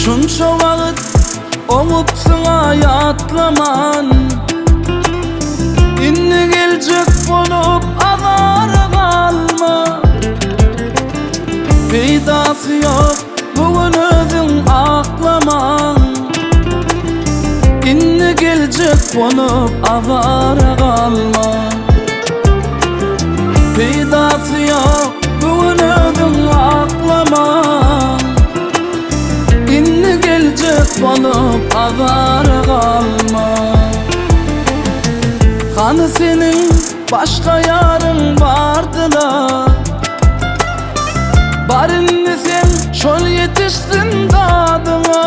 Şunça vaqt oňupsyň aýatlaman, inni geljek bolup azara galma. Peýdasy ýok bugün özüň aklaman, inni geljek bolup azara galma. Peýdasy ýok bugün özüň aklaman, inni geljek bolup azara galma. Hany seniň başga ýaryň bardyla, barynny sen şol ýetişsin dadyňa.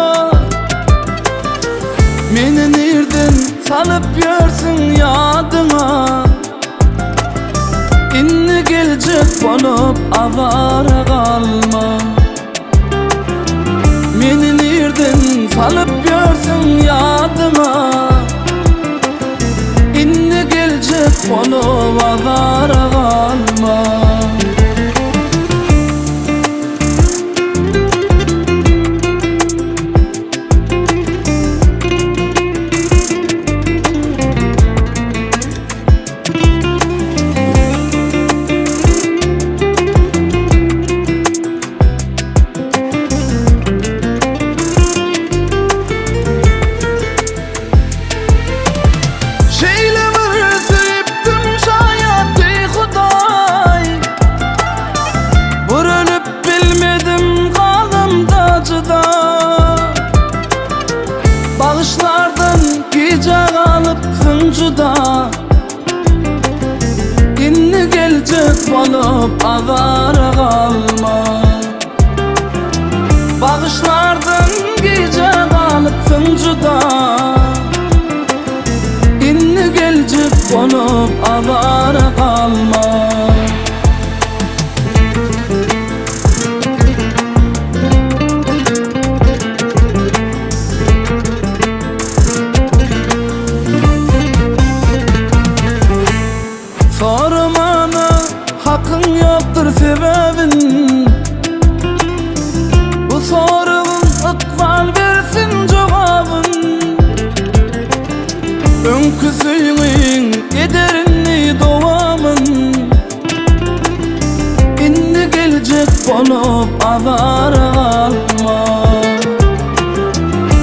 Meni nirden salyp ýörsiň ýadyňa, inni geljek bolup azara galma. Meni nirden salyp ýörsiň ýadyňa, inni geljek bolup azara galma. Bağışlardan gece kalıpsın juda, inni geljek bolup azara galma. Bağışlardan gece kalıpsın juda, inni geljek bolup azara galma. Sormana hakkın yoktur sebebin, bu sorun ıkbal versin cevabın. Önküsüyün ederini dovamın, inni geljek bolup azara galma.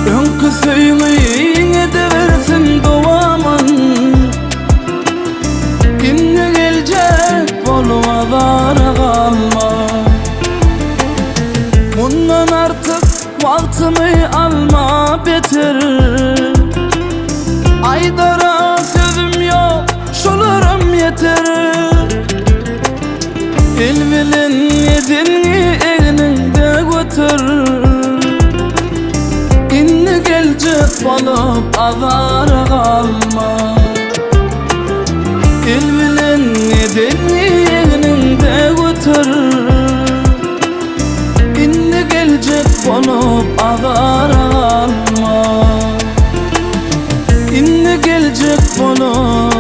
Önküsüyün edersin dovamın, inni geljek bolup azara galma. Mundan artık wagtymy alma beter, aydara sözüm ýok şolaram yeter. El bilen edini egninde götür, inni geljek bolup azara galma. El bilen edini egninde götür, inni geljek bolup azara galma. İnni geljek bolup